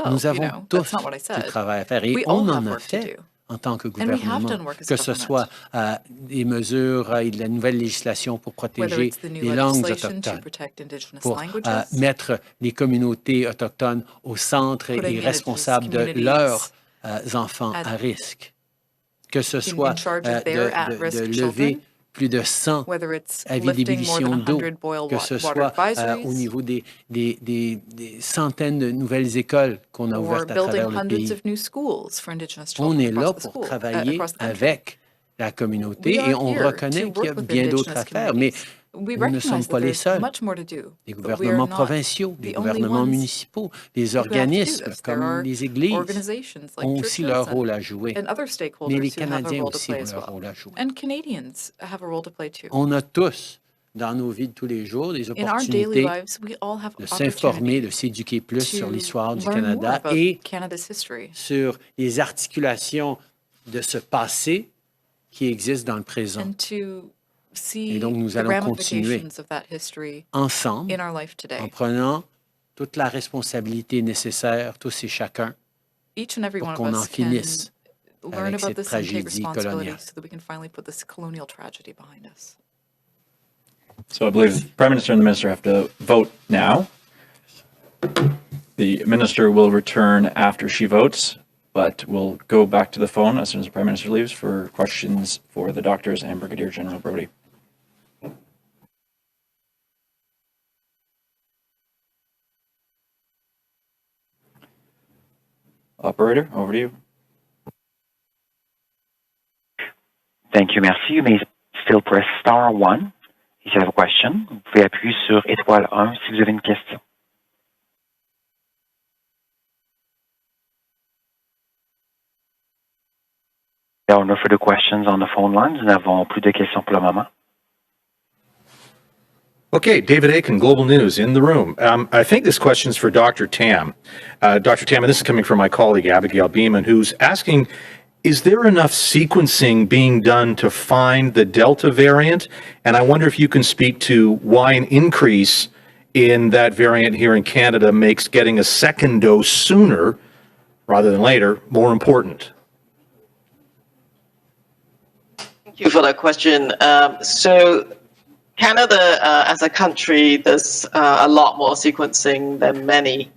Nous avons tous du travail à faire et on en a fait en tant que And we have gouvernement, done work as que ce soit des mesures et de la nouvelle législation pour protéger les langues autochtones, pour mettre les communautés autochtones au centre et responsables de leurs enfants à risque, que ce soit de lever plus de 100 avis d'ébullition d'eau, que ce soit au niveau des centaines de nouvelles écoles qu'on a ouvertes à travers le pays. On est là pour travailler avec la communauté et on reconnaît qu'il y a bien d'autres à faire, mais nous ne sommes pas les seuls. Les gouvernements provinciaux, les gouvernements municipaux, les organismes comme les églises ont aussi leur rôle à jouer. Mais les Canadiens aussi ont leur rôle à jouer. On a tous, dans nos vies de tous les jours, des opportunités de s'informer, de s'éduquer plus sur l'histoire du Canada et sur les articulations de ce passé qui existe dans le présent. Et donc, nous allons continuer ensemble en prenant toute la responsabilité nécessaire, tous et chacun, pour qu'on en finisse avec cette tragédie coloniale. So I believe the Prime Minister and the Minister have to vote now. The Minister will return after she votes, but we'll go back to the phone as soon as the Prime Minister leaves for questions for the doctors and Brigadier General Brody. Operator, over to you. Thank you, merci. You may still press star 1 if you have a question. Vous pouvez appuyer sur étoile 1 si vous avez une question. There are no further questions on the phone lines. Nous n'avons plus de questions pour le moment. Okay, David Aiken, Global News, in the room. I think this question is for Dr. Tam. Dr. Tam, and this is coming from my colleague Abigail Beeman, who's asking, is there enough sequencing being done to find the Delta variant? And I wonder if you can speak to why an increase in that variant here in Canada makes getting a second dose sooner rather than later more important. Thank you for that question. So Canada, as a country, does a lot more sequencing than many,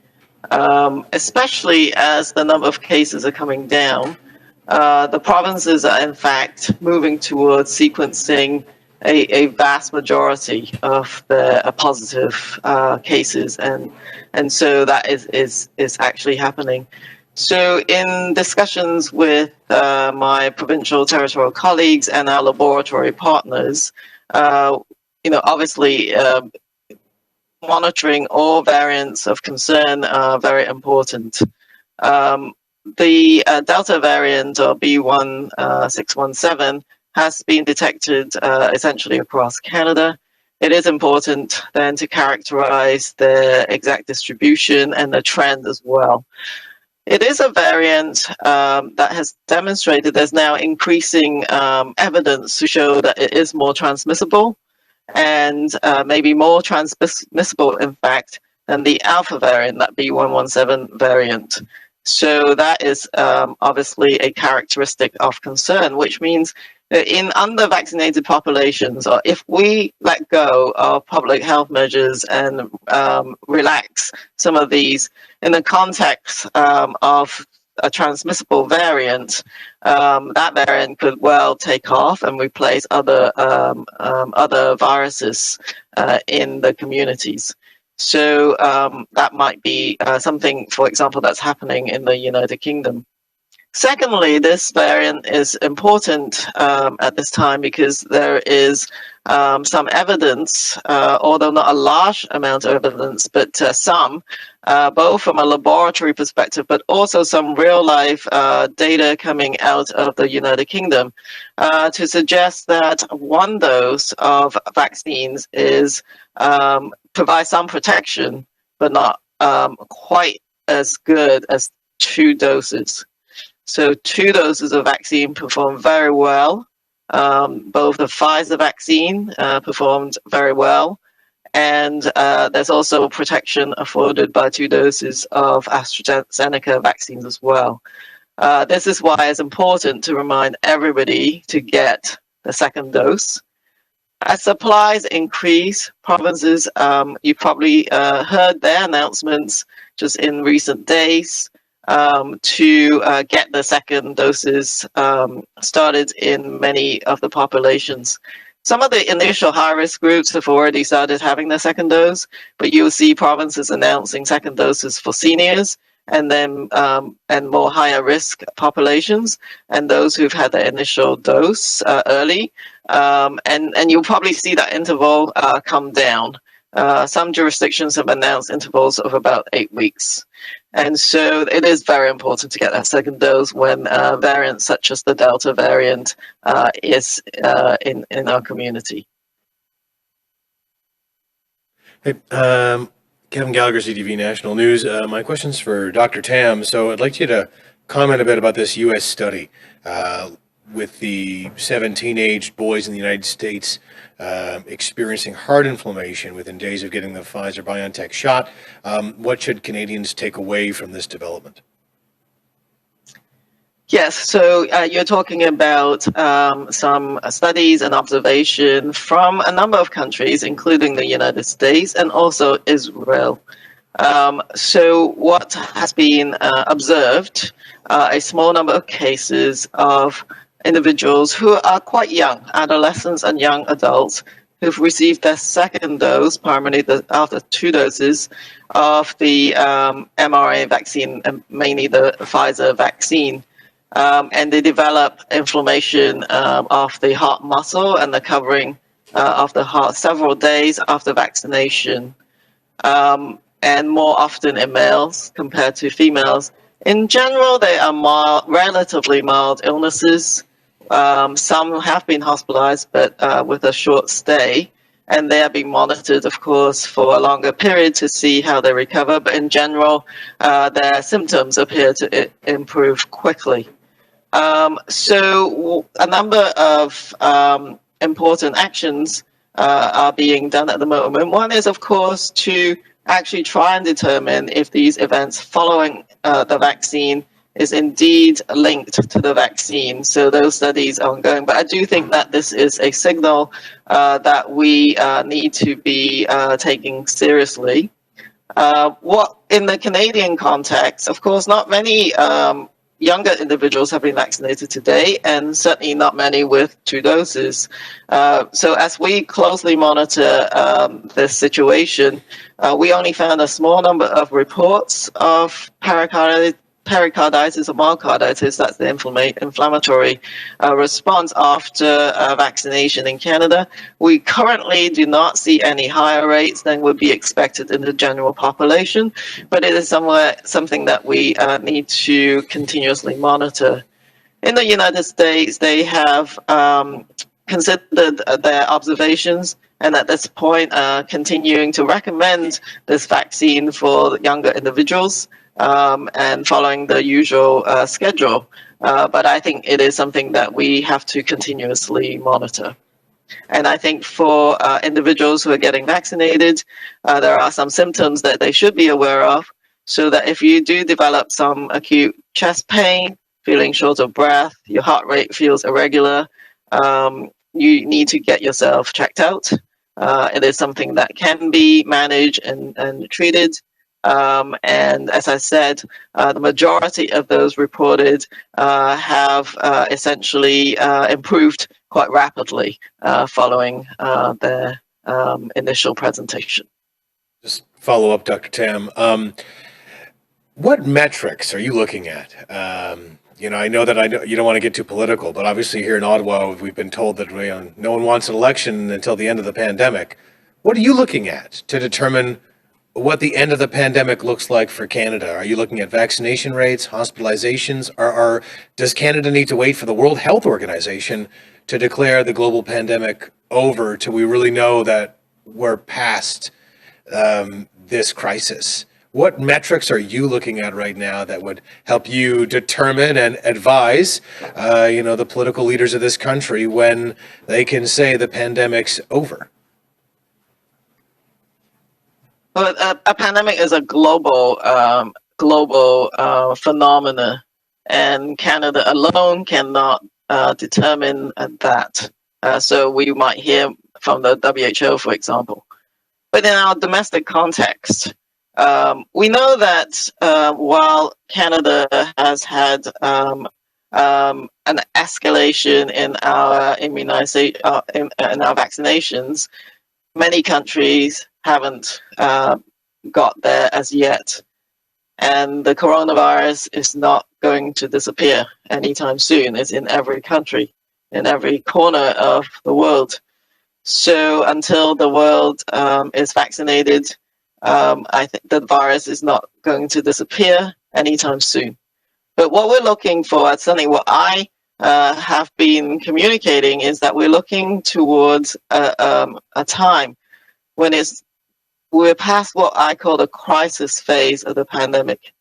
especially as the number of cases are coming down. The provinces are, in fact, moving towards sequencing a vast majority of the positive cases, and so that is actually happening. So in discussions with my provincial territorial colleagues and our laboratory partners, obviously monitoring all variants of concern are very important. The Delta variant, or B1617, has been detected essentially across Canada. It is important then to characterize the exact distribution and the trend as well. It is a variant that has demonstrated there's now increasing evidence to show that it is more transmissible, and maybe more transmissible, in fact, than the Alpha variant, that B117 variant. So that is obviously a characteristic of concern, which means that in under-vaccinated populations, or if we let go of public health measures and relax some of these in the context of a transmissible variant, that variant could well take off and replace other viruses in the communities. So that might be something, for example, that's happening in the United Kingdom. Secondly, this variant is important at this time because there is some evidence, although not a large amount of evidence, but some, both from a laboratory perspective, but also some real-life data coming out of the United Kingdom to suggest that one dose of vaccines provides some protection, but not quite as good as 2 doses. So 2 doses of vaccine perform very well. Both the Pfizer vaccine performed very well, and there's also protection afforded by 2 doses of AstraZeneca vaccines as well. This is why it's important to remind everybody to get the second dose. As supplies increase, provinces, you probably heard their announcements just in recent days to get the second doses started in many of the populations. Some of the initial high-risk groups have already started having their second dose, but you'll see provinces announcing second doses for seniors and then and more higher risk populations and those who've had their initial dose early. And you'll probably see that interval come down. Some jurisdictions have announced intervals of about 8 weeks. And so it is very important to get that second dose when variants such as the Delta variant is in our community. Hey, Kevin Gallagher, CTV National News. My question's for Dr. Tam. So I'd like you to comment a bit about this U.S. study with the 7 teenage boys in the United States experiencing heart inflammation within days of getting the Pfizer-BioNTech shot. What should Canadians take away from this development? Yes, so you're talking about some studies and observation from a number of countries, including the United States and also Israel. So what has been observed, a small number of cases of individuals who are quite young, adolescents and young adults, who've received their second dose, primarily after 2 doses of the mRNA vaccine, and mainly the Pfizer vaccine. And they develop inflammation of the heart muscle and the covering of the heart several days after vaccination, and more often in males compared to females. In general, they are relatively mild illnesses. Some have been hospitalized, but with a short stay, and they are being monitored, of course, for a longer period to see how they recover. But in general, their symptoms appear to improve quickly. So a number of important actions are being done at the moment. One is, of course, to actually try and determine if these events following the vaccine is indeed linked to the vaccine. So those studies are ongoing. But I do think that this is a signal that we need to be taking seriously. What in the Canadian context, of course, not many younger individuals have been vaccinated today, and certainly not many with 2 doses. So as we closely monitor this situation, we only found a small number of reports of pericarditis or myocarditis, that's the inflammatory response after vaccination in Canada. We currently do not see any higher rates than would be expected in the general population, but it is something that we need to continuously monitor. In the United States, they have considered their observations, and at this point continuing to recommend this vaccine for younger individuals, and following the usual schedule. But I think it is something that we have to continuously monitor. And I think for individuals who are getting vaccinated, there are some symptoms that they should be aware of, so that if you do develop some acute chest pain, feeling short of breath, your heart rate feels irregular, you need to get yourself checked out. It is something that can be managed and treated. And as I said, the majority of those reported have essentially improved quite rapidly following their initial presentation. Just follow up, Dr. Tam. What metrics are you looking at? I know that you don't want to get too political, but obviously here in Ottawa, we've been told that no one wants an election until the end of the pandemic. What are you looking at to determine what the end of the pandemic looks like for Canada? Are you looking at vaccination rates, hospitalizations, or does Canada need to wait for the World Health Organization to declare the global pandemic over till we really know that we're past this crisis? What metrics are you looking at right now that would help you determine and advise, the political leaders of this country when they can say the pandemic's over? Well, a pandemic is a global phenomena, and Canada alone cannot determine that. So we might hear from the WHO, for example. But in our domestic context, we know that while Canada has had an escalation in our immunization, in our vaccinations, many countries haven't got there as yet. And the coronavirus is not going to disappear anytime soon. It's in every country, in every corner of the world. So until the world is vaccinated, I think the virus is not going to disappear anytime soon. But what we're looking for, certainly what I have been communicating, is that we're looking towards a time when we're past what I call the crisis phase of the pandemic,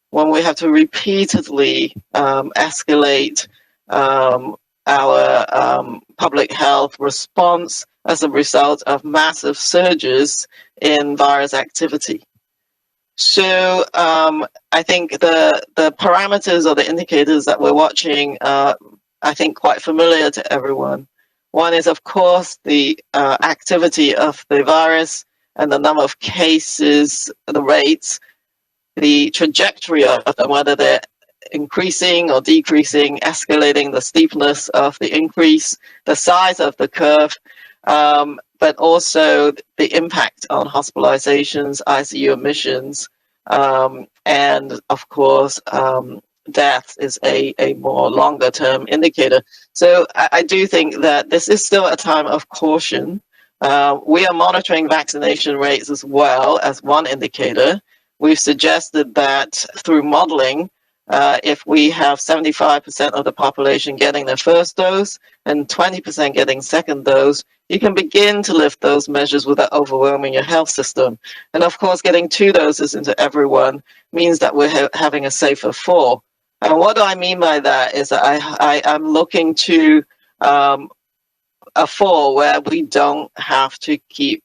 when we have to repeatedly escalate our public health response as a result of massive surges in virus activity. So I think the parameters or the indicators that we're watching are, I think, quite familiar to everyone. One is, of course, the activity of the virus and the number of cases, the rates, the trajectory of them, whether they're increasing or decreasing, escalating, the steepness of the increase, the size of the curve, but also the impact on hospitalizations, ICU admissions, and of course, death is a more longer term indicator. So I do think that this is still a time of caution. We are monitoring vaccination rates as well as one indicator. We've suggested that through modeling, if we have 75% of the population getting their first dose and 20% getting second dose, you can begin to lift those measures without overwhelming your health system. And of course, getting 2 doses into everyone means that we're having a safer fall. And what do I mean by that is that I'm looking to a fall where we don't have to keep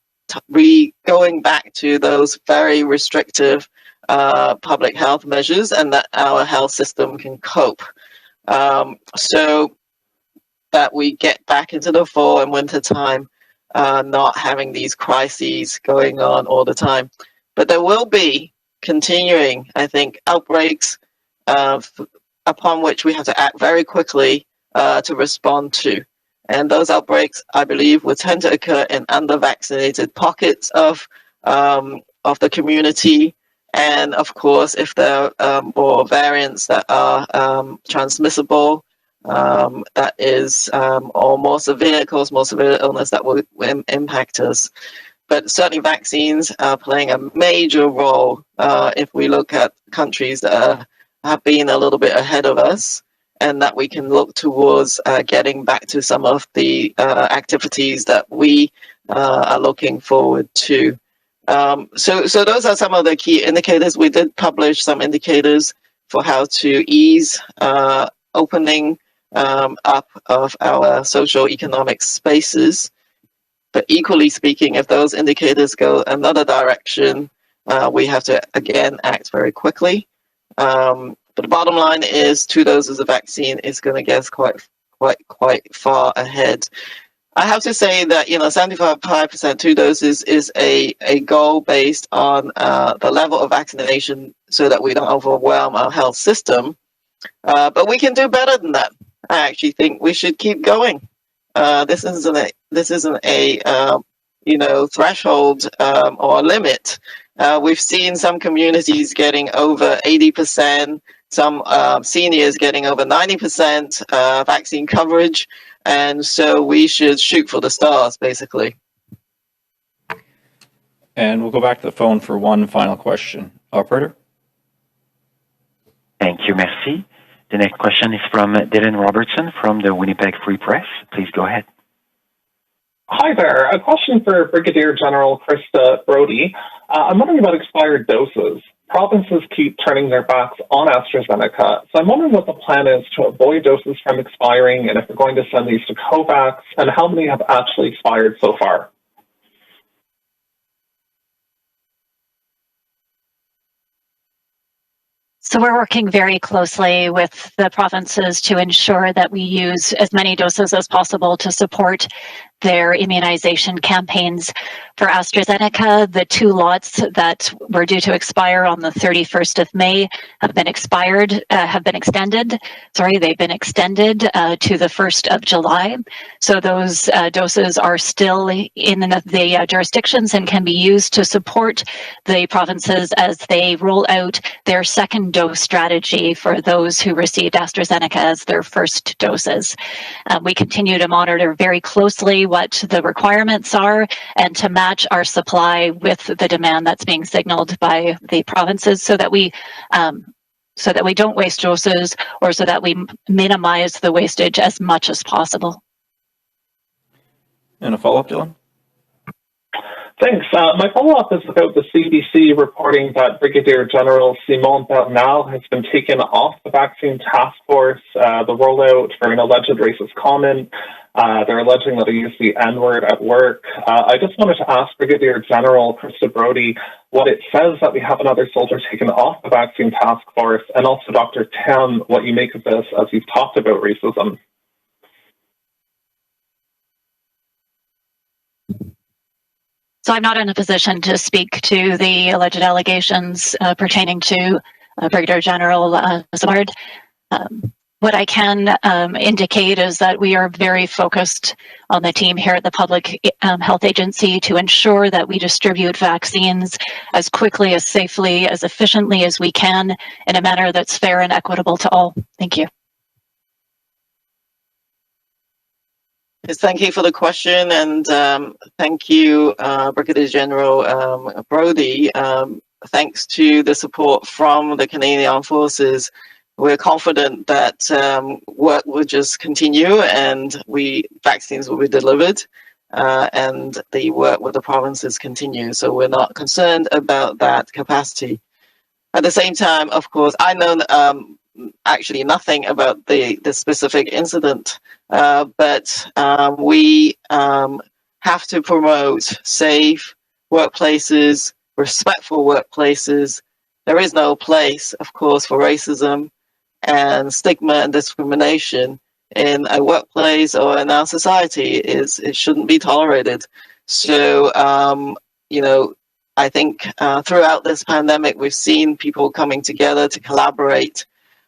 going back to those very restrictive public health measures, and that our health system can cope. So that we get back into the fall and winter time, not having these crises going on all the time. But there will be continuing, I think, outbreaks upon which we have to act very quickly to respond to. And those outbreaks, I believe, will tend to occur in under-vaccinated pockets of the community. And of course, if there are more variants that are transmissible, that is, or more severe, cause more severe illness that will impact us. But certainly vaccines are playing a major role if we look at countries that have been a little bit ahead of us, and that we can look towards getting back to some of the activities that we are looking forward to. So those are some of the key indicators. We did publish some indicators for how to ease opening up of our social economic spaces. But equally speaking, if those indicators go another direction, we have to again act very quickly. But the bottom line is 2 doses of vaccine is going to get us quite far ahead. I have to say that 75% 2 doses is a goal based on the level of vaccination, so that we don't overwhelm our health system. But we can do better than that. I actually think we should keep going. This isn't a threshold or limit. We've seen some communities getting over 80%, some seniors getting over 90% vaccine coverage, and so we should shoot for the stars, basically. And we'll go back to the phone for one final question. Operator? Thank you, merci. The next question is from Dylan Robertson from the Winnipeg Free Press. Please go ahead. Hi there. A question for Brigadier General Krista Brody. I'm wondering about expired doses. Provinces keep turning their backs on AstraZeneca, so I'm wondering what the plan is to avoid doses from expiring, and if we're going to send these to COVAX, and how many have actually expired so far. So we're working very closely with the provinces to ensure that we use as many doses as possible to support their immunization campaigns. For AstraZeneca, the 2 lots that were due to expire on the 31st of May have been extended. They've been extended to the 1st of July. So those doses are still in the jurisdictions and can be used to support the provinces as they roll out their second dose strategy for those who received AstraZeneca as their first doses. We continue to monitor very closely what the requirements are and to match our supply with the demand that's being signaled by the provinces so that we don't waste doses or so that we minimize the wastage as much as possible. And a follow-up, Dylan? Thanks. My follow-up is about the CBC reporting that Brigadier General Simon Bernal has been taken off the vaccine task force, the rollout for an alleged racist comment. They're alleging that he used the N-word at work. I just wanted to ask Brigadier General Krista Brody what it says that we have another soldier taken off the vaccine task force, and also Dr. Tam, what you make of this as you've talked about racism. So I'm not in a position to speak to the alleged allegations pertaining to Brigadier General Simard. What I can indicate is that we are very focused on the team here at the Public Health Agency to ensure that we distribute vaccines as quickly, as safely, as efficiently as we can in a manner that's fair and equitable to all. Thank you. Yes, thank you for the question, and thank you, Brigadier General Brody. Thanks to the support from the Canadian Armed Forces, we're confident that work will just continue and vaccines will be delivered and the work with the provinces continue. So we're not concerned about that capacity. At the same time, of course, I know actually nothing about the specific incident, but we have to promote safe workplaces, respectful workplaces. There is no place, of course, for racism and stigma and discrimination in a workplace or in our society. It shouldn't be tolerated. So, I think throughout this pandemic, we've seen people coming together to collaborate.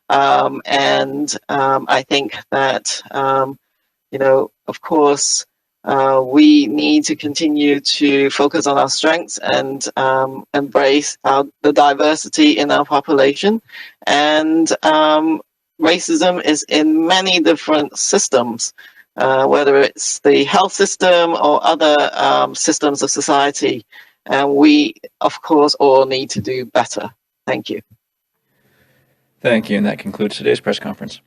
And I think that, of course, we need to continue to focus on our strengths and embrace the diversity in our population. And racism is in many different systems, whether it's the health system or other systems of society. And we, of course, all need to do better. Thank you. Thank you, and that concludes today's press conference.